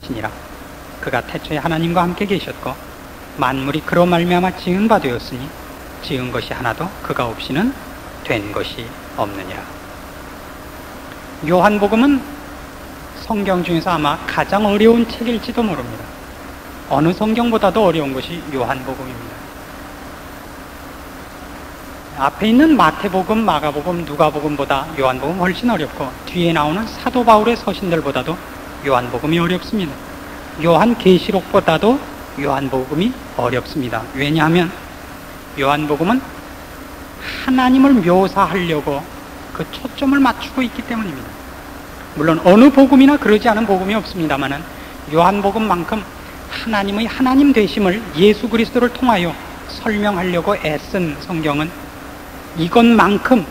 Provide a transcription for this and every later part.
계실지니라. 그가 태초에 하나님과 함께 계셨고 만물이 그로 말미암아 지은 바 되었으니 지은 것이 하나도 그가 없이는 된 것이 없느니라. 요한복음은 성경 중에서 아마 가장 어려운 책일지도 모릅니다. 어느 성경보다도 어려운 것이 요한복음입니다. 앞에 있는 마태복음, 마가복음, 누가복음보다 요한복음 훨씬 어렵고 뒤에 나오는 사도 바울의 서신들보다도 요한복음이 어렵습니다. 요한계시록보다도 요한복음이 어렵습니다. 왜냐하면 요한복음은 하나님을 묘사하려고 그 초점을 맞추고 있기 때문입니다. 물론 어느 복음이나 그러지 않은 복음이 없습니다만 요한복음만큼 하나님의 하나님 되심을 예수 그리스도를 통하여 설명하려고 애쓴 성경은 이것만큼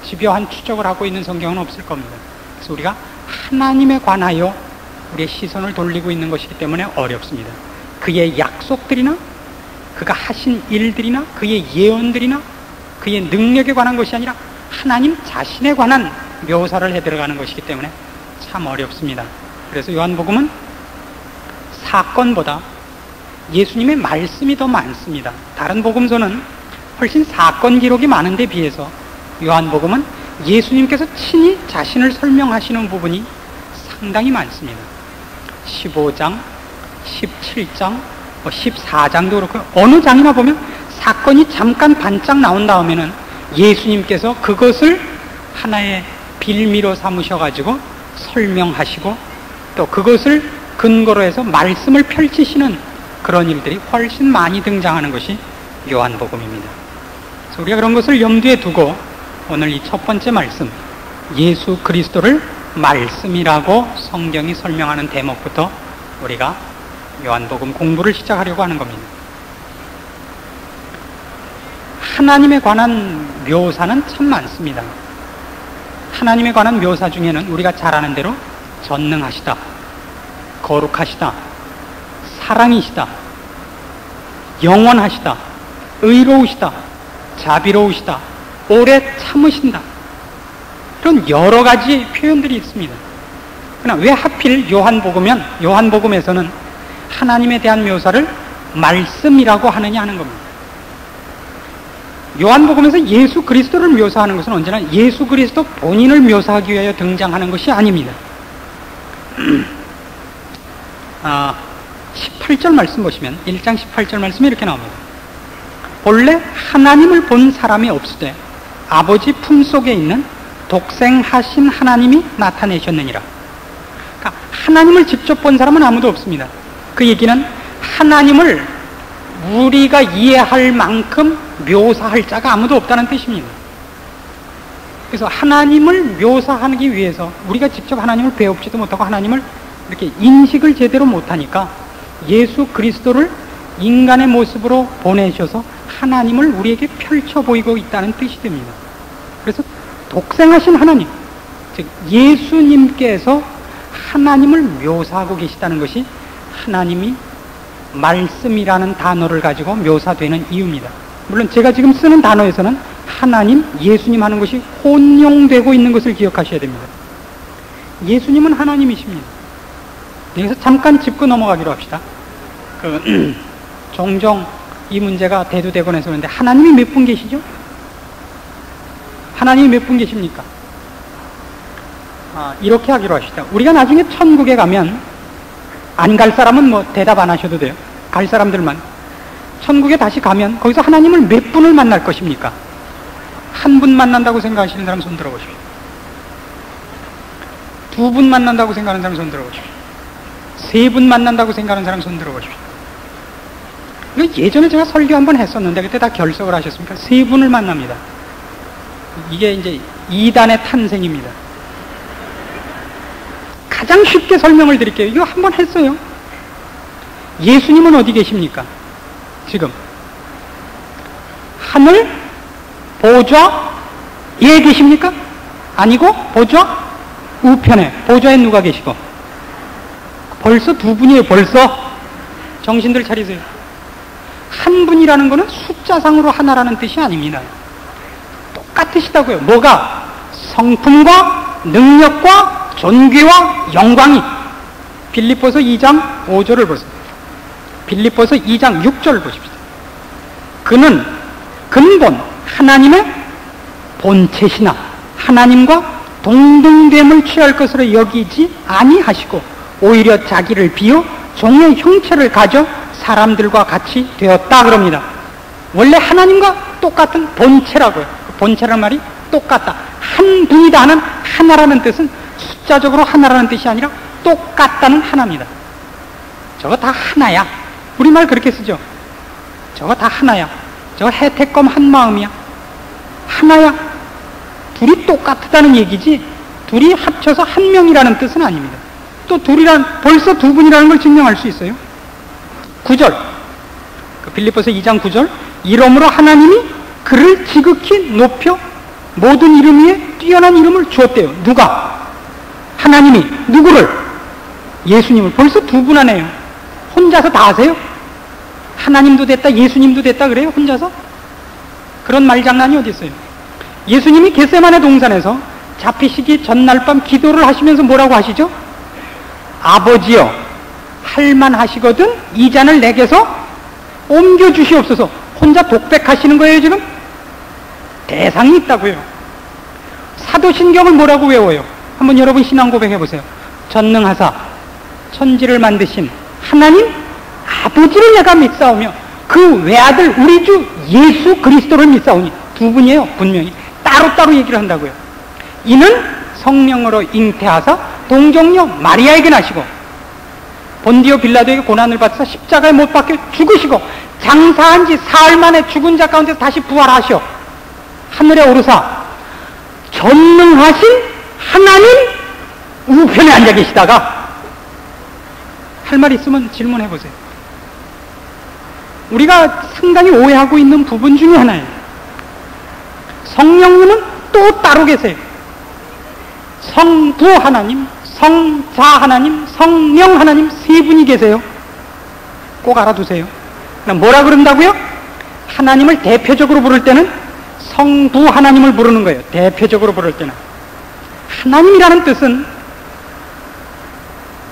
집요한 추적을 하고 있는 성경은 없을 겁니다. 그래서 우리가 하나님에 관하여 우리의 시선을 돌리고 있는 것이기 때문에 어렵습니다. 그의 약속들이나 그가 하신 일들이나 그의 예언들이나 그의 능력에 관한 것이 아니라 하나님 자신에 관한 묘사를 해들어가는 것이기 때문에 참 어렵습니다. 그래서 요한복음은 사건보다 예수님의 말씀이 더 많습니다. 다른 복음서는 훨씬 사건 기록이 많은데 비해서 요한복음은 예수님께서 친히 자신을 설명하시는 부분이 상당히 많습니다. 15장, 17장, 14장도 그렇고 어느 장이나 보면 사건이 잠깐 반짝 나온 다음에는 예수님께서 그것을 하나의 빌미로 삼으셔가지고 설명하시고 또 그것을 근거로 해서 말씀을 펼치시는 그런 일들이 훨씬 많이 등장하는 것이 요한복음입니다. 그래서 우리가 그런 것을 염두에 두고 오늘 이 첫 번째 말씀, 예수 그리스도를 말씀이라고 성경이 설명하는 대목부터 우리가 요한복음 공부를 시작하려고 하는 겁니다. 하나님에 관한 묘사는 참 많습니다. 하나님에 관한 묘사 중에는 우리가 잘 아는 대로 전능하시다, 거룩하시다, 사랑이시다, 영원하시다, 의로우시다, 자비로우시다, 오래 참으신다, 이런 여러 가지 표현들이 있습니다. 그러나 왜 하필 요한복음에서는 하나님에 대한 묘사를 말씀이라고 하느냐 하는 겁니다. 요한복음에서 예수 그리스도를 묘사하는 것은 언제나 예수 그리스도 본인을 묘사하기 위하여 등장하는 것이 아닙니다. 18절 말씀 보시면 1장 18절 말씀이 이렇게 나옵니다. 본래 하나님을 본 사람이 없으되 아버지 품속에 있는 독생하신 하나님이 나타내셨느니라. 그러니까 하나님을 직접 본 사람은 아무도 없습니다. 그 얘기는 하나님을 우리가 이해할 만큼 묘사할 자가 아무도 없다는 뜻입니다. 그래서 하나님을 묘사하기 위해서 우리가 직접 하나님을 배웁지도 못하고 하나님을 이렇게 인식을 제대로 못하니까 예수 그리스도를 인간의 모습으로 보내셔서 하나님을 우리에게 펼쳐 보이고 있다는 뜻이 됩니다. 그래서 독생하신 하나님, 즉 예수님께서 하나님을 묘사하고 계시다는 것이 하나님이 말씀이라는 단어를 가지고 묘사되는 이유입니다. 물론 제가 지금 쓰는 단어에서는 하나님, 예수님 하는 것이 혼용되고 있는 것을 기억하셔야 됩니다. 예수님은 하나님이십니다. 여기서 잠깐 짚고 넘어가기로 합시다. 종종 이 문제가 대두되곤 해서 그런데 하나님이 몇 분 계시죠? 하나님이 몇 분 계십니까? 이렇게 하기로 합시다. 우리가 나중에 천국에 가면 안 갈 사람은 뭐 대답 안 하셔도 돼요. 갈 사람들만. 천국에 다시 가면 거기서 하나님을 몇 분을 만날 것입니까? 한 분 만난다고 생각하시는 사람 손 들어보십시오. 두 분 만난다고 생각하는 사람 손 들어보십시오. 세 분 만난다고 생각하는 사람 손 들어보십시오. 예전에 제가 설교 한번 했었는데 그때 다 결석을 하셨습니까? 세 분을 만납니다. 이게 이제 이단의 탄생입니다. 가장 쉽게 설명을 드릴게요. 이거 한번 했어요. 예수님은 어디 계십니까? 지금 하늘 보좌에 계십니까? 아니고 보좌 우편에, 보좌에 누가 계시고? 벌써 두 분이에요. 벌써 정신들 차리세요. 한 분이라는 것은 숫자상으로 하나라는 뜻이 아닙니다. 똑같으시다고요. 뭐가? 성품과 능력과 존귀와 영광이 빌립보서 2장 5절을 보세요. 빌립보서 2장 6절 보십시오. 그는 근본 하나님의 본체시나 하나님과 동등됨을 취할 것으로 여기지 아니하시고 오히려 자기를 비워 종의 형체를 가져 사람들과 같이 되었다 그럽니다. 원래 하나님과 똑같은 본체라고요. 본체라는 말이 똑같다. 한 분이다 하는 하나라는 뜻은 숫자적으로 하나라는 뜻이 아니라 똑같다는 하나입니다. 저거 다 하나야. 우리말 그렇게 쓰죠. 저거 다 하나야. 저거 해태검 한 마음이야. 하나야. 둘이 똑같다는 얘기지 둘이 합쳐서 한 명이라는 뜻은 아닙니다. 또 둘이란 벌써 두 분이라는 걸 증명할 수 있어요. 9절 빌립보서 2장 9절 이러므로 하나님이 그를 지극히 높여 모든 이름 위에 뛰어난 이름을 주었대요. 누가? 하나님이 누구를? 예수님을. 벌써 두 분 하네요. 혼자서 다 하세요? 하나님도 됐다 예수님도 됐다 그래요? 혼자서? 그런 말장난이 어디 있어요? 예수님이 겟세마네 동산에서 잡히시기 전날 밤 기도를 하시면서 뭐라고 하시죠? 아버지여 할만하시거든 이 잔을 내게서 옮겨주시옵소서. 혼자 독백하시는 거예요 지금? 대상이 있다고요. 사도신경을 뭐라고 외워요? 한번 여러분 신앙 고백해보세요. 전능하사 천지를 만드신 하나님 아버지를 내가 믿사오며 그 외아들 우리 주 예수 그리스도를 믿사오니. 두 분이에요. 분명히 따로따로 얘기를 한다고요. 이는 성령으로 잉태하사 동정녀 마리아에게 나시고 본디오 빌라도에게 고난을 받으사 십자가에 못 박혀 죽으시고 장사한 지 사흘 만에 죽은 자 가운데서 다시 부활하셔 하늘에 오르사 전능하신 하나님 우편에 앉아 계시다가 할 말 있으면 질문해 보세요. 우리가 상당히 오해하고 있는 부분 중에 하나예요. 성령님은 또 따로 계세요. 성부 하나님, 성자 하나님, 성령 하나님 세 분이 계세요. 꼭 알아두세요. 뭐라 그런다고요? 하나님을 대표적으로 부를 때는 성부 하나님을 부르는 거예요. 대표적으로 부를 때는. 하나님이라는 뜻은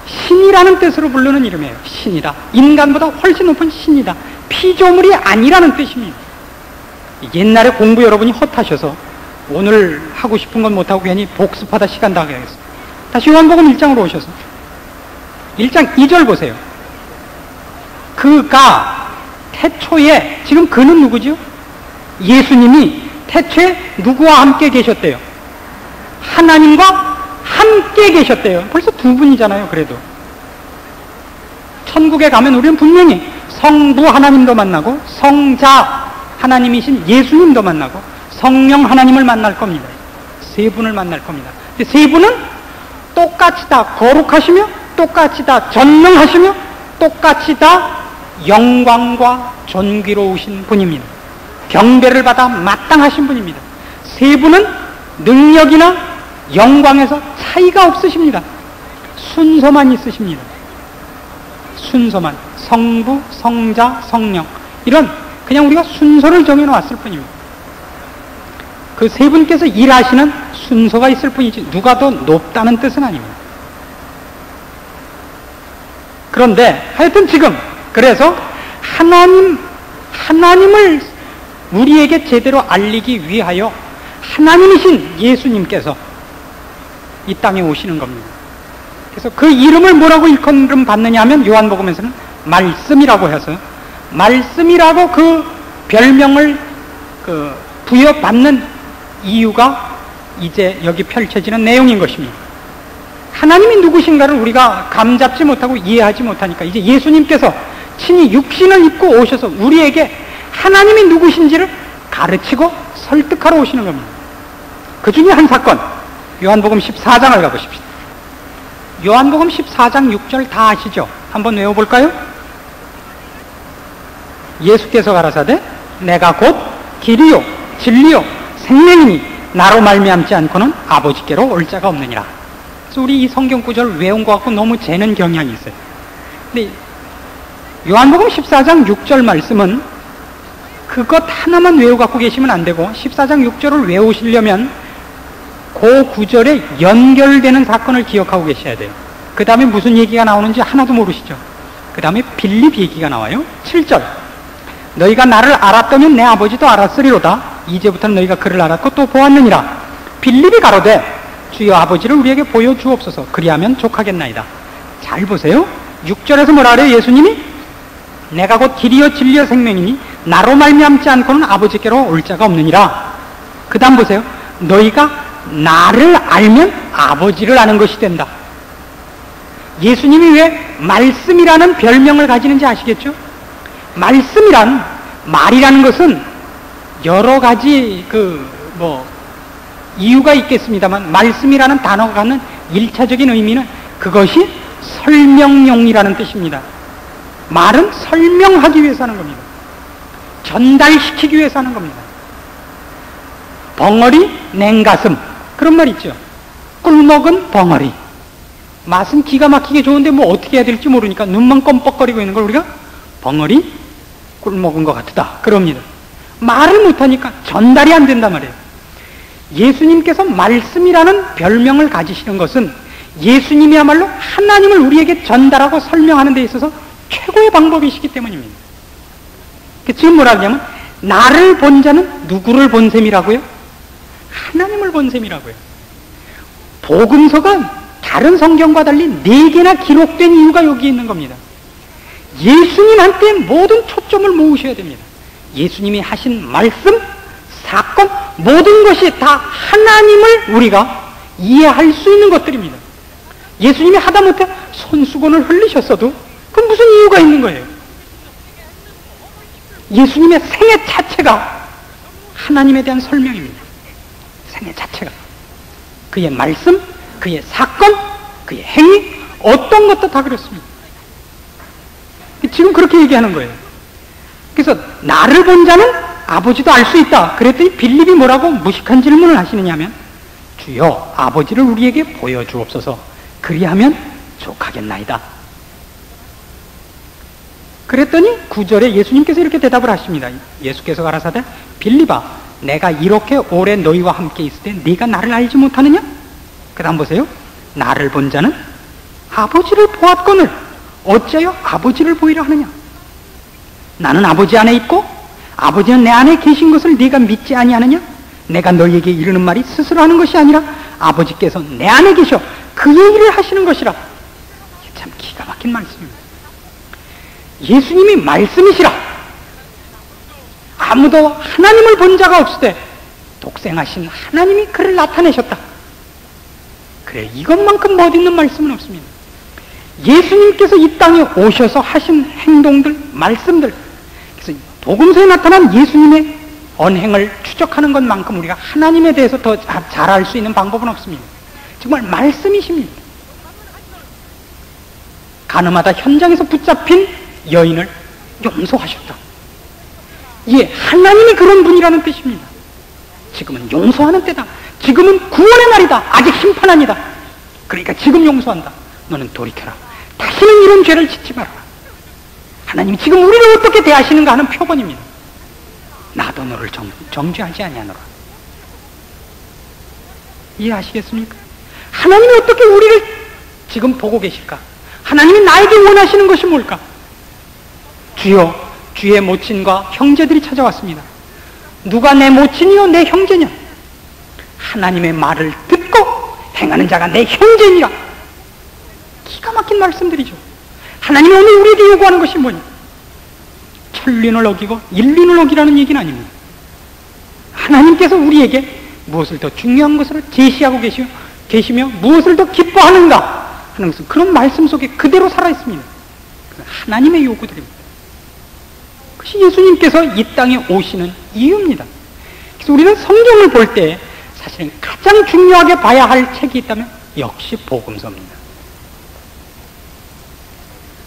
신이라는 뜻으로 부르는 이름이에요. 신이다. 인간보다 훨씬 높은 신이다. 피조물이 아니라는 뜻입니다. 옛날에 공부 여러분이 헛하셔서 오늘 하고 싶은 건 못하고 괜히 복습하다 시간 다 가겠어요. 다시 요한복음 1장으로 오셔서 1장 2절 보세요. 그가 태초에, 지금 그는 누구죠? 예수님이 태초에 누구와 함께 계셨대요? 하나님과 함께 계셨대요. 벌써 두 분이잖아요. 그래도 천국에 가면 우리는 분명히 성부 하나님도 만나고 성자 하나님이신 예수님도 만나고 성령 하나님을 만날 겁니다. 세 분을 만날 겁니다. 근데 세 분은 똑같이 다 거룩하시며 똑같이 다 전능하시며 똑같이 다 영광과 존귀로우신 분입니다. 경배를 받아 마땅하신 분입니다. 세 분은 능력이나 영광에서 차이가 없으십니다. 순서만 있으십니다. 순서만. 성부, 성자, 성령. 이런 그냥 우리가 순서를 정해놓았을 뿐입니다. 그 세 분께서 일하시는 순서가 있을 뿐이지 누가 더 높다는 뜻은 아닙니다. 그런데 하여튼 지금 그래서 하나님을 우리에게 제대로 알리기 위하여 하나님이신 예수님께서 이 땅에 오시는 겁니다. 그래서 그 이름을 뭐라고 일컬음 받느냐 하면 요한복음에서는 말씀이라고 해서 말씀이라고 그 별명을 부여받는 이유가 이제 여기 펼쳐지는 내용인 것입니다. 하나님이 누구신가를 우리가 감잡지 못하고 이해하지 못하니까 이제 예수님께서 친히 육신을 입고 오셔서 우리에게 하나님이 누구신지를 가르치고 설득하러 오시는 겁니다. 그 중에 한 사건, 요한복음 14장을 가보십시오. 요한복음 14장 6절 다 아시죠? 한번 외워볼까요? 예수께서 가라사대 내가 곧 길이요 진리요 생명이니 나로 말미암지 않고는 아버지께로 올 자가 없느니라. 그래서 우리 이 성경 구절을 외운 것 같고 너무 재는 경향이 있어요. 근데 요한복음 14장 6절 말씀은 그것 하나만 외우고 갖고 계시면 안 되고 14장 6절을 외우시려면 그 구절에 연결되는 사건을 기억하고 계셔야 돼요. 그 다음에 무슨 얘기가 나오는지 하나도 모르시죠? 그 다음에 빌립 얘기가 나와요. 7절. 너희가 나를 알았더면 내 아버지도 알았으리로다. 이제부터는 너희가 그를 알았고 또 보았느니라. 빌립이 가로되 주여 아버지를 우리에게 보여주옵소서. 그리하면 족하겠나이다. 잘 보세요. 6절에서 뭐라 그래요? 예수님이 내가 곧 길이요 진리요 생명이니 나로 말미암지 않고는 아버지께로 올 자가 없느니라. 그 다음 보세요. 너희가 나를 알면 아버지를 아는 것이 된다. 예수님이 왜 말씀이라는 별명을 가지는지 아시겠죠? 말씀이란, 말이라는 것은 여러 가지 이유가 있겠습니다만, 말씀이라는 단어가 갖는 1차적인 의미는 그것이 설명용이라는 뜻입니다. 말은 설명하기 위해서 하는 겁니다. 전달시키기 위해서 하는 겁니다. 벙어리, 냉가슴, 그런 말 있죠. 꿀먹은 벙어리. 맛은 기가 막히게 좋은데 뭐 어떻게 해야 될지 모르니까 눈만 껌뻑거리고 있는 걸 우리가 벙어리, 꿀먹은 것 같다, 그럽니다. 말을 못하니까 전달이 안 된단 말이에요. 예수님께서 말씀이라는 별명을 가지시는 것은 예수님이야말로 하나님을 우리에게 전달하고 설명하는 데 있어서 최고의 방법이시기 때문입니다. 지금 뭐라 하냐면 나를 본 자는 누구를 본 셈이라고요? 하나님을 본 셈이라고요. 복음서가 다른 성경과 달리 4개나 기록된 이유가 여기 있는 겁니다. 예수님한테 모든 초점을 모으셔야 됩니다. 예수님이 하신 말씀, 사건, 모든 것이 다 하나님을 우리가 이해할 수 있는 것들입니다. 예수님이 하다못해 손수건을 흘리셨어도 그건 무슨 이유가 있는 거예요? 예수님의 생애 자체가 하나님에 대한 설명입니다. 생애 자체가. 그의 말씀, 그의 사건, 그의 행위, 어떤 것도 다 그렇습니다. 지금 그렇게 얘기하는 거예요. 그래서 나를 본 자는 아버지도 알 수 있다. 그랬더니 빌립이 뭐라고 무식한 질문을 하시느냐면 주여 아버지를 우리에게 보여주옵소서. 그리하면 족하겠나이다. 그랬더니 9절에 예수님께서 이렇게 대답을 하십니다. 예수께서 가라사대 빌립아 내가 이렇게 오래 너희와 함께 있을 때 네가 나를 알지 못하느냐? 그 다음 보세요. 나를 본 자는 아버지를 보았거늘 어찌하여 아버지를 보이려 하느냐? 나는 아버지 안에 있고 아버지는 내 안에 계신 것을 네가 믿지 아니하느냐? 내가 너희에게 이르는 말이 스스로 하는 것이 아니라 아버지께서 내 안에 계셔 그의 일을 하시는 것이라. 참 기가 막힌 말씀입니다. 예수님이 말씀이시라. 아무도 하나님을 본 자가 없을 때 독생하신 하나님이 그를 나타내셨다. 그래, 이것만큼 멋있는 말씀은 없습니다. 예수님께서 이 땅에 오셔서 하신 행동들, 말씀들, 그래서 복음서에 나타난 예수님의 언행을 추적하는 것만큼 우리가 하나님에 대해서 더 잘 알 수 있는 방법은 없습니다. 정말 말씀이십니다. 가늠하다 현장에서 붙잡힌 여인을 용서하셨다. 예, 하나님이 그런 분이라는 뜻입니다. 지금은 용서하는 때다. 지금은 구원의 날이다. 아직 심판 아니다. 그러니까 지금 용서한다. 너는 돌이켜라. 다시는 이런 죄를 짓지 마라. 하나님이 지금 우리를 어떻게 대하시는가 하는 표본입니다. 나도 너를 정죄하지 아니하노라. 이해하시겠습니까? 하나님이 어떻게 우리를 지금 보고 계실까? 하나님이 나에게 원하시는 것이 뭘까? 주여, 주의 모친과 형제들이 찾아왔습니다. 누가 내 모친이요 내 형제냐? 하나님의 말을 듣고 행하는 자가 내 형제니라. 기가 막힌 말씀들이죠. 하나님이 오늘 우리에게 요구하는 것이 뭐냐? 천륜을 어기고 인륜을 어기라는 얘기는 아닙니다. 하나님께서 우리에게 무엇을 더 중요한 것으로 제시하고 계시며 무엇을 더 기뻐하는가 하는 것은 그런 말씀 속에 그대로 살아있습니다. 하나님의 요구들입니다. 그것이 예수님께서 이 땅에 오시는 이유입니다. 그래서 우리는 성경을 볼 때 사실은 가장 중요하게 봐야 할 책이 있다면 역시 복음서입니다.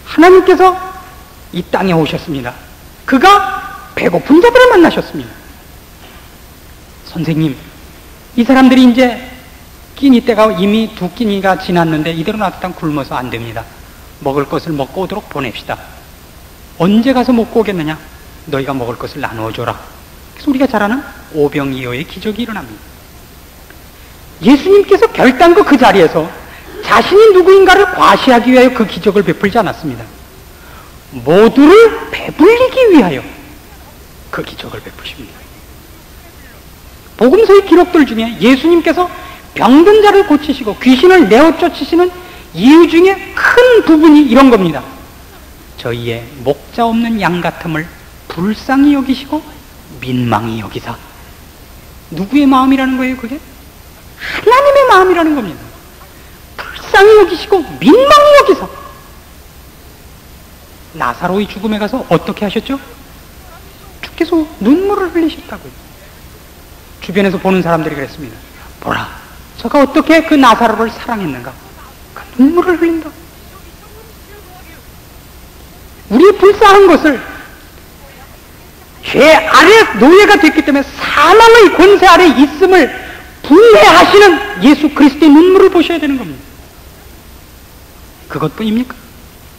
하나님께서 이 땅에 오셨습니다. 그가 배고픈 자들을 만나셨습니다. 선생님, 이 사람들이 이제 끼니 때가 이미 2끼니가 지났는데 이대로 놔두면 굶어서 안 됩니다. 먹을 것을 먹고 오도록 보냅시다. 언제 가서 먹고 오겠느냐? 너희가 먹을 것을 나누어줘라. 그래서 우리가 잘 아는 오병이어의 기적이 일어납니다. 예수님께서 결단코 그 자리에서 자신이 누구인가를 과시하기 위하여 그 기적을 베풀지 않았습니다. 모두를 배불리기 위하여 그 기적을 베푸십니다. 복음서의 기록들 중에 예수님께서 병든 자를 고치시고 귀신을 내어 쫓으시는 이유 중에 큰 부분이 이런 겁니다. 저희의 목자 없는 양 같음을 불쌍히 여기시고 민망히 여기사. 누구의 마음이라는 거예요, 그게? 하나님의 마음이라는 겁니다. 불쌍히 여기시고 민망히 여기사. 나사로의 죽음에 가서 어떻게 하셨죠? 주께서 눈물을 흘리셨다고요. 주변에서 보는 사람들이 그랬습니다. 보라, 저가 어떻게 그 나사로를 사랑했는가? 그 눈물을 흘린다. 우리의 불쌍한 것을 죄 아래 노예가 됐기 때문에 사망의 권세 아래 있음을 분해하시는 예수 그리스도의 눈물을 보셔야 되는 겁니다. 그것뿐입니까?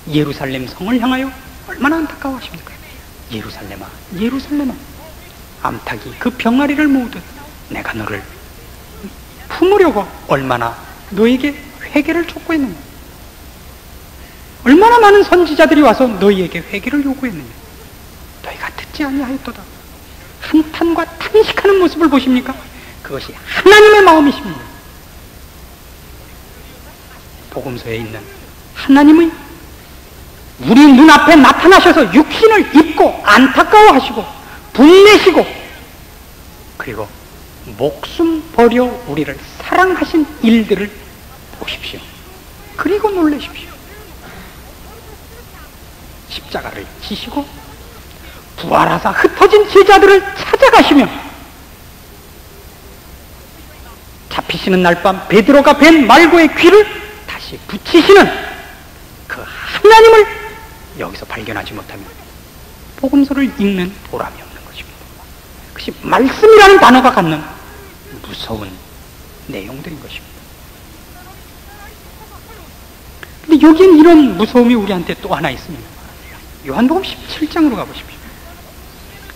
예루살렘 성을 향하여 얼마나 안타까워하십니까? 예루살렘아, 예루살렘아, 암탉이 그 병아리를 모으듯 내가 너를 품으려고 얼마나 너에게 회개를 촉구했느냐. 얼마나 많은 선지자들이 와서 너희에게 회개를 요구했느냐. 너희가 듣지 아니하였도다. 한탄과 탄식하는 모습을 보십니까? 그것이 하나님의 마음이십니다. 복음서에 있는 하나님의 우리 눈앞에 나타나셔서 육신을 입고 안타까워하시고 분내시고 그리고 목숨 버려 우리를 사랑하신 일들을 보십시오. 그리고 놀라십시오. 십자가를 지시고 부활하사 흩어진 제자들을 찾아가시며 잡히시는 날 밤 베드로가 벤 말고의 귀를 다시 붙이시는 그 하나님을 여기서 발견하지 못하면 복음서를 읽는 보람이 없는 것입니다. 그것이 말씀이라는 단어가 갖는 무서운 내용들인 것입니다. 근데 여기엔 이런 무서움이 우리한테 또 하나 있습니다. 요한복음 17장으로 가보십시오.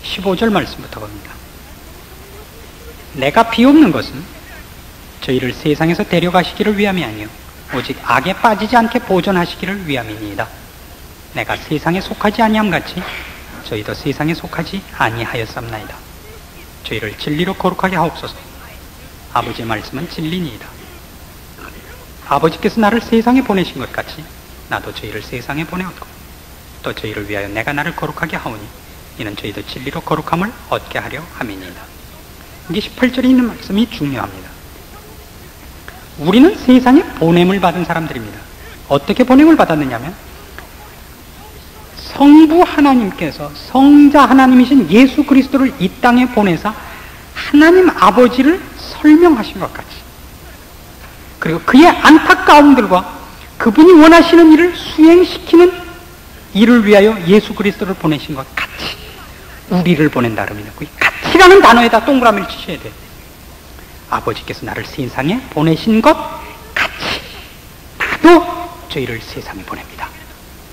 15절 말씀부터 봅니다. 내가 비옵는 것은 저희를 세상에서 데려가시기를 위함이 아니요 오직 악에 빠지지 않게 보존하시기를 위함이니이다. 내가 세상에 속하지 아니함 같이 저희도 세상에 속하지 아니하였삼나이다. 저희를 진리로 거룩하게 하옵소서. 아버지의 말씀은 진리니이다. 아버지께서 나를 세상에 보내신 것 같이 나도 저희를 세상에 보내었고 또 저희를 위하여 내가 나를 거룩하게 하오니 이는 저희도 진리로 거룩함을 얻게 하려 함이니이다. 이게 18절에 있는 말씀이 중요합니다. 우리는 세상에 보냄을 받은 사람들입니다. 어떻게 보냄을 받았느냐면 성부 하나님께서 성자 하나님이신 예수 그리스도를 이 땅에 보내사 하나님 아버지를 설명하신 것 같이 그리고 그의 안타까움들과 그분이 원하시는 일을 수행시키는 일을 위하여 예수 그리스도를 보내신 것 같이 우리를 보낸다 그러면 그 같이라는 단어에다 동그라미를 치셔야 돼요. 아버지께서 나를 세상에 보내신 것 같이 나도 저희를 세상에 보냅니다.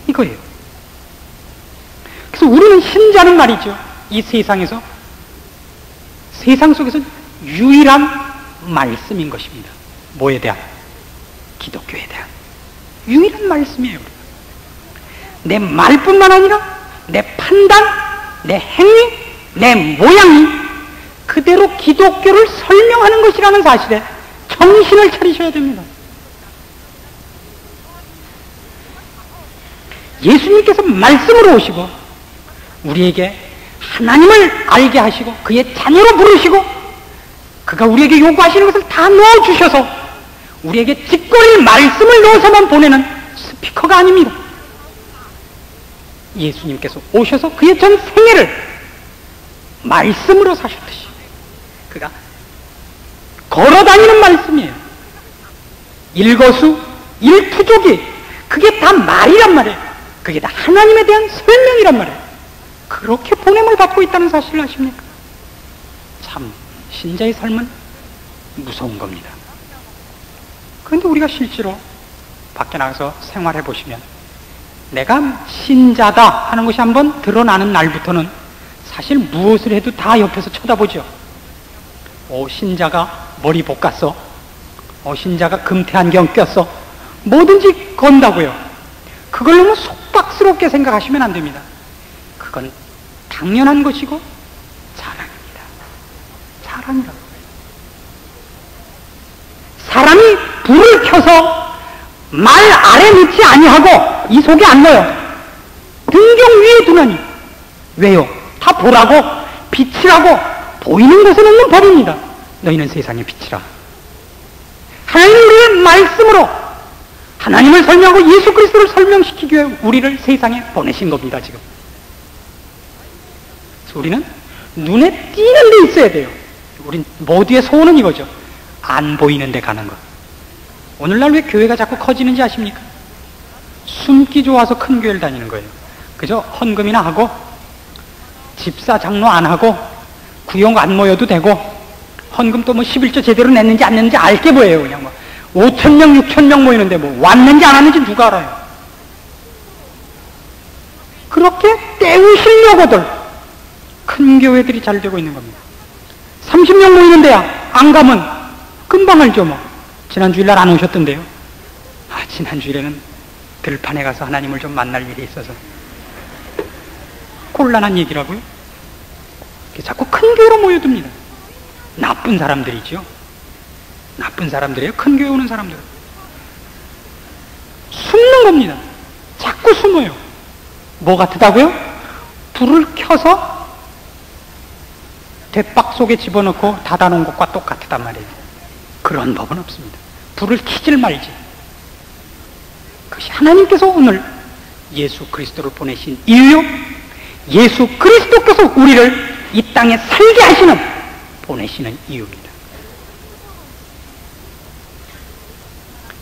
이거예요. 그래서 우리는 신자는 말이죠. 이 세상에서 세상 속에서 유일한 말씀인 것입니다. 뭐에 대한? 기독교에 대한 유일한 말씀이에요. 내 말뿐만 아니라 내 판단, 내 행위, 내 모양이 그대로 기독교를 설명하는 것이라는 사실에 정신을 차리셔야 됩니다. 예수님께서 말씀으로 오시고 우리에게 하나님을 알게 하시고 그의 자녀로 부르시고 그가 우리에게 요구하시는 것을 다 넣어주셔서 우리에게 직거리 말씀을 넣어서만 보내는 스피커가 아닙니다. 예수님께서 오셔서 그의 전 생애를 말씀으로 사셨듯이 그가 걸어다니는 말씀이에요. 일거수 일투족이 그게 다 말이란 말이에요. 그게 다 하나님에 대한 설명이란 말이에요. 그렇게 보냄을 받고 있다는 사실을 아십니까? 참 신자의 삶은 무서운 겁니다. 그런데 우리가 실제로 밖에 나가서 생활해 보시면 내가 신자다 하는 것이 한번 드러나는 날부터는 사실 무엇을 해도 다 옆에서 쳐다보죠. 신자가 머리 볶았어. 신자가 금태 안경 꼈어. 뭐든지 건다고요. 그걸 너무 속박스럽게 생각하시면 안 됩니다. 그건 당연한 것이고 자랑입니다. 자랑이라고. 사람이 불을 켜서 말 아래 넣지 아니하고 이 속에 안 넣어요. 등경 위에 두나니. 왜요? 다 보라고, 빛이라고, 보이는 것에 넣는 법입니다. 너희는 세상의 빛이라. 하나님은 우리의 말씀으로 하나님을 설명하고 예수 그리스도를 설명시키기 위해 우리를 세상에 보내신 겁니다, 지금. 그래서 우리는 눈에 띄는 데 있어야 돼요. 우린 모두의 소원은 이거죠. 안 보이는 데 가는 것. 오늘날 왜 교회가 자꾸 커지는지 아십니까? 숨기 좋아서 큰 교회를 다니는 거예요. 그저 헌금이나 하고 집사 장로 안 하고 구역 안 모여도 되고 헌금 또 뭐 11조 제대로 냈는지 안 냈는지 알게 보여요. 그냥 뭐 5,000명 6,000명 모이는데 뭐 왔는지 안 왔는지 누가 알아요. 그렇게 때우시려고들 큰 교회들이 잘 되고 있는 겁니다. 30명 모이는데야 안 가면 금방 알죠. 뭐 지난 주일날 안 오셨던데요. 지난 주일에는 들판에 가서 하나님을 좀 만날 일이 있어서. 곤란한 얘기라고요. 자꾸 큰 교회로 모여듭니다. 나쁜 사람들이죠. 나쁜 사람들이에요. 큰 교회 오는 사람들. 숨는 겁니다. 자꾸 숨어요. 뭐 같다고요? 불을 켜서 대박 속에 집어넣고 닫아놓은 것과 똑같단 말이에요. 그런 법은 없습니다. 불을 켜질 말지. 그것이 하나님께서 오늘 예수 그리스도를 보내신 이유요, 예수 그리스도께서 우리를 이 땅에 살게 하시는, 보내시는 이유입니다.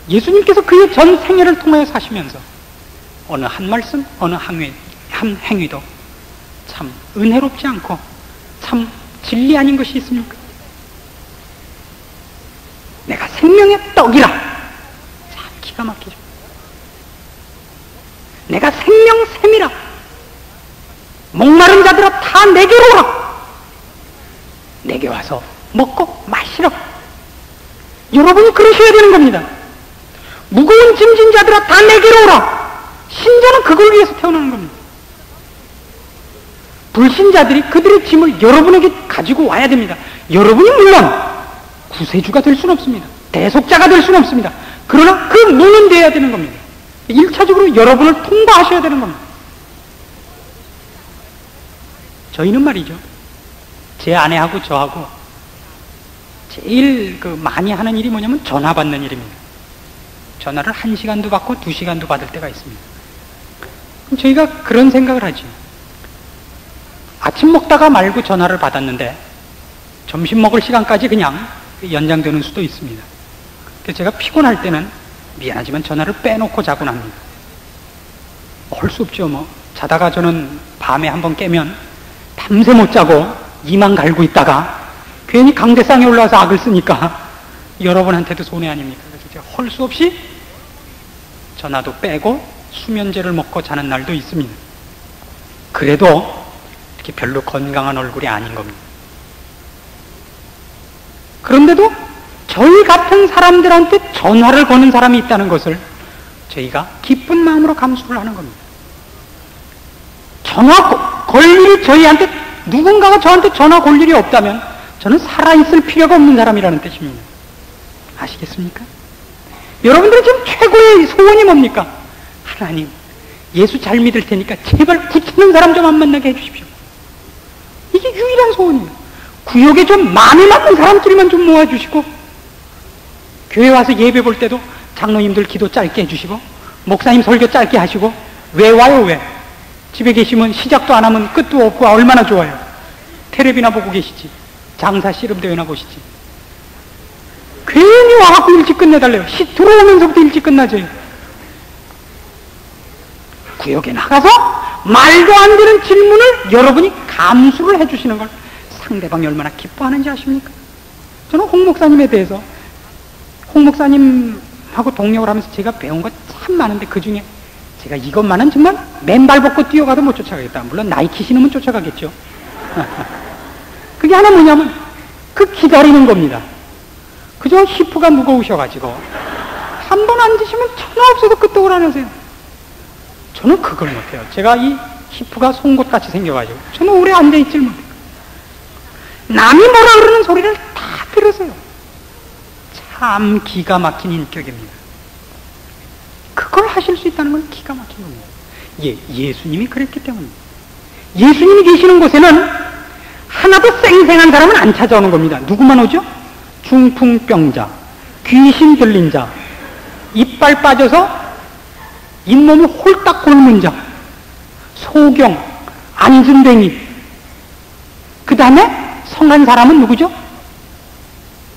예수님께서 그의 전 생애를 통하여 사시면서 어느 한 말씀, 어느 한 행위도 참 은혜롭지 않고 참 진리 아닌 것이 있습니까? 내가 생명의 떡이라. 참 기가 막히죠. 내가 생명샘이라. 목마른 자들아 다 내게로 오라. 내게 와서 먹고 마시라. 여러분이 그러셔야 되는 겁니다. 무거운 짐진 자들아 다 내게로 오라. 신자는 그걸 위해서 태어나는 겁니다. 불신자들이 그들의 짐을 여러분에게 가지고 와야 됩니다. 여러분이 물론 구세주가 될 수는 없습니다. 대속자가 될 수는 없습니다. 그러나 그 문은 돼야 되는 겁니다. 1차적으로 여러분을 통과하셔야 되는 겁니다. 저희는 말이죠, 제 아내하고 저하고 제일 많이 하는 일이 뭐냐면 전화 받는 일입니다. 전화를 1시간도 받고 2시간도 받을 때가 있습니다. 저희가 그런 생각을 하죠. 아침 먹다가 말고 전화를 받았는데 점심 먹을 시간까지 그냥 연장되는 수도 있습니다. 그래서 제가 피곤할 때는 미안하지만 전화를 빼놓고 자곤 합니다. 할 수 없죠. 뭐 자다가 저는 밤에 한번 깨면 밤새 못 자고 이만 갈고 있다가 괜히 강대상에 올라와서 악을 쓰니까 여러분한테도 손해 아닙니까? 그래서 제가 할 수 없이 전화도 빼고 수면제를 먹고 자는 날도 있습니다. 그래도 이렇게 별로 건강한 얼굴이 아닌 겁니다. 그런데도 저희 같은 사람들한테 전화를 거는 사람이 있다는 것을 저희가 기쁜 마음으로 감수를 하는 겁니다. 전화 걸 일이 저희한테, 누군가가 저한테 전화 걸 일이 없다면 저는 살아있을 필요가 없는 사람이라는 뜻입니다. 아시겠습니까? 여러분들이 지금 최고의 소원이 뭡니까? 하나님, 예수 잘 믿을 테니까 제발 구치는 사람 좀 안 만나게 해주십시오. 이게 유일한 소원이에요. 구역에 좀 마음에 맞는 사람끼리만 좀 모아주시고, 교회 와서 예배 볼 때도 장로님들 기도 짧게 해주시고, 목사님 설교 짧게 하시고. 왜 와요? 왜? 집에 계시면 시작도 안 하면 끝도 없고 얼마나 좋아요. 텔레비나 보고 계시지, 장사 씨름대회나 보시지. 괜히 와갖고 일찍 끝내달래요. 들어오면서부터 일찍 끝나죠. 구역에 나가서 말도 안 되는 질문을 여러분이 감수를 해주시는 걸 상대방이 얼마나 기뻐하는지 아십니까? 저는 홍 목사님에 대해서, 홍 목사님하고 동력을 하면서 제가 배운 거 참 많은데 그 중에 제가 이것만은 정말 맨발 벗고 뛰어가도 못 쫓아가겠다. 물론 나이키 신으면 쫓아가겠죠. 그게 하나 뭐냐면 그 기다리는 겁니다. 그저 히프가 무거우셔가지고 한 번 앉으시면 천하 없어도 끄떡을 안 하세요. 저는 그걸 못해요. 제가 이 히프가 송곳같이 생겨가지고 저는 오래 앉아있질 못해요. 남이 뭐라 그러는 소리를 다 들으세요. 참 기가 막힌 인격입니다. 그걸 하실 수 있다는 건 기가 막힌 겁니다. 예수님이 그랬기 때문입니다. 예수님이 계시는 곳에는 하나도 쌩쌩한 사람은 안 찾아오는 겁니다. 누구만 오죠? 중풍병자, 귀신 들린 자, 이빨 빠져서 잇몸이 홀딱 곪은 자, 소경, 안진뱅이, 그 다음에 성한 사람은 누구죠?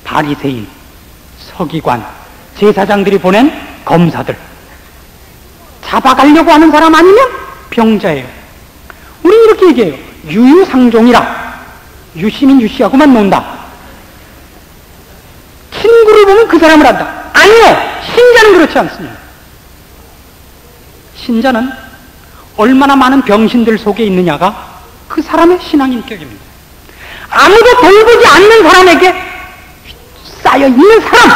바리새인, 서기관, 제사장들이 보낸 검사들. 잡아가려고 하는 사람 아니면 병자예요. 우린 이렇게 얘기해요. 유유상종이라. 유시민 유시하고만 논다. 친구를 보면 그 사람을 안다. 아니요! 신자는 그렇지 않습니다. 신자는 얼마나 많은 병신들 속에 있느냐가 그 사람의 신앙인격입니다. 아무도 돌보지 않는 사람에게 쌓여 있는 사람,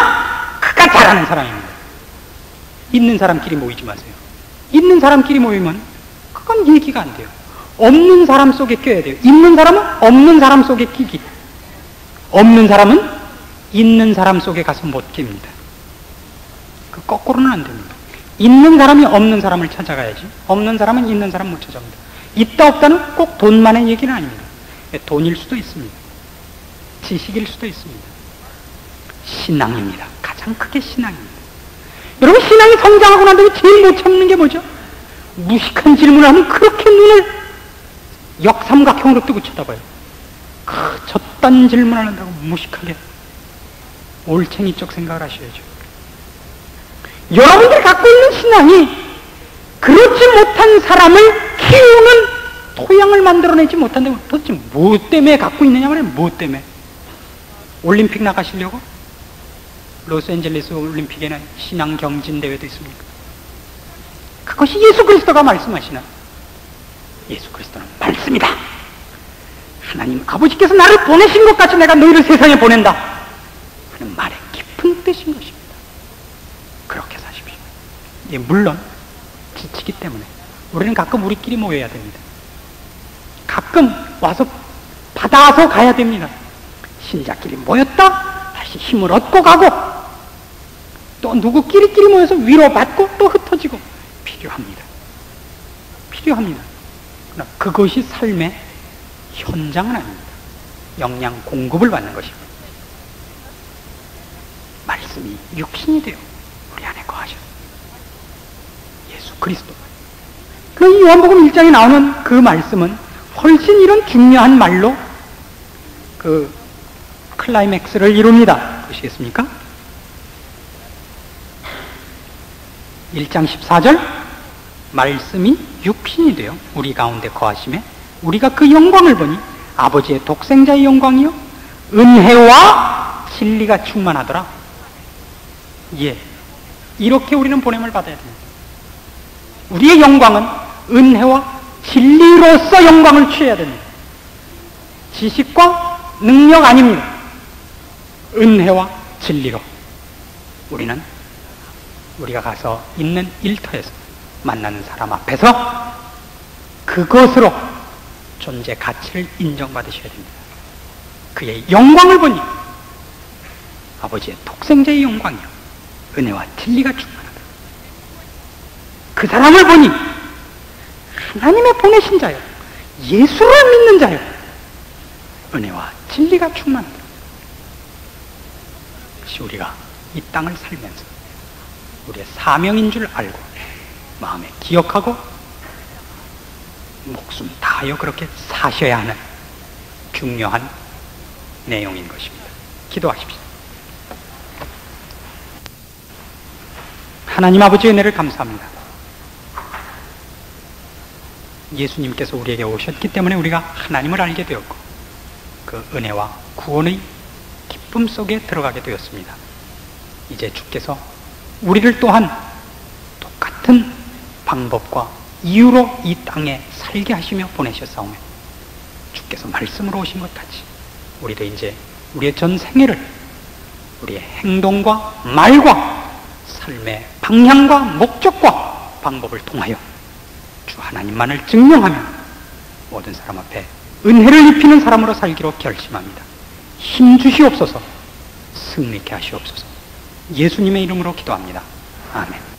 그가 잘하는 사람입니다. 있는 사람끼리 모이지 마세요. 있는 사람끼리 모이면 그건 얘기가 안 돼요. 없는 사람 속에 껴야 돼요. 있는 사람은 없는 사람 속에 끼기. 없는 사람은 있는 사람 속에 가서 못 낍니다. 그 거꾸로는 안 됩니다. 있는 사람이 없는 사람을 찾아가야지, 없는 사람은 있는 사람 못 찾아옵니다. 있다 없다는 꼭 돈만의 얘기는 아닙니다. 돈일 수도 있습니다. 지식일 수도 있습니다. 신앙입니다. 가장 크게 신앙입니다. 여러분, 신앙이 성장하고 난 다음에 제일 못 참는 게 뭐죠? 무식한 질문을 하면 그렇게 눈을 역삼각형으로 뜨고 쳐다봐요. 저딴 질문을 한다고 무식하게 올챙이 쪽 생각을 하셔야죠. 여러분들이 갖고 있는 신앙이 그렇지 못한 사람을 키우는 토양을 만들어내지 못한다고. 도대체 뭐 때문에 갖고 있느냐 말이에요. 뭐 때문에? 올림픽 나가시려고? 로스앤젤레스 올림픽에는 신앙 경진 대회도 있습니까? 그것이 예수 그리스도가 말씀하시는, 예수 그리스도는 말씀이다. 하나님 아버지께서 나를 보내신 것 같이 내가 너희를 세상에 보낸다 하는 말의 깊은 뜻인 것입니다. 그렇게 사십시오. 물론 지치기 때문에 우리는 가끔 우리끼리 모여야 됩니다. 가끔 와서 받아서 가야 됩니다. 신자끼리 모였다 다시 힘을 얻고 가고, 또 누구끼리끼리 모여서 위로받고 또 흩어지고 필요합니다. 필요합니다. 그러나 그것이 삶의 현장은 아닙니다. 영양 공급을 받는 것입니다. 말씀이 육신이 되어 우리 안에 거하셨습니다. 예수 그리스도. 그 요한복음 1장에 나오는 그 말씀은 훨씬 이런 중요한 말로 그 클라이맥스를 이룹니다. 보시겠습니까? 1장 14절, 말씀이 육신이 되어 우리 가운데 거하심에 우리가 그 영광을 보니 아버지의 독생자의 영광이요 은혜와 진리가 충만하더라. 예, 이렇게 우리는 보냄을 받아야 됩니다. 우리의 영광은 은혜와 진리로서 영광을 취해야 됩니다. 지식과 능력 아닙니다. 은혜와 진리로 우리는 우리가 가서 있는 일터에서 만나는 사람 앞에서 그것으로 존재 가치를 인정받으셔야 됩니다. 그의 영광을 보니 아버지의 독생자의 영광이요 은혜와 진리가 충만하다. 그 사람을 보니 하나님의 보내신 자요 예수를 믿는 자요 은혜와 진리가 충만하다. 그것이 우리가 이 땅을 살면서 우리의 사명인 줄 알고 마음에 기억하고 목숨 다하여 그렇게 사셔야 하는 중요한 내용인 것입니다. 기도하십시오. 하나님 아버지의 은혜를 감사합니다. 예수님께서 우리에게 오셨기 때문에 우리가 하나님을 알게 되었고 그 은혜와 구원의 기쁨 속에 들어가게 되었습니다. 이제 주께서 우리를 또한 똑같은 방법과 이유로 이 땅에 살게 하시며 보내셨사오며 주께서 말씀으로 오신 것 같이 우리도 이제 우리의 전 생애를 우리의 행동과 말과 삶의 방향과 목적과 방법을 통하여 주 하나님만을 증명하며 모든 사람 앞에 은혜를 입히는 사람으로 살기로 결심합니다. 힘 주시옵소서, 승리케 하시옵소서. 예수님의 이름으로 기도합니다. 아멘.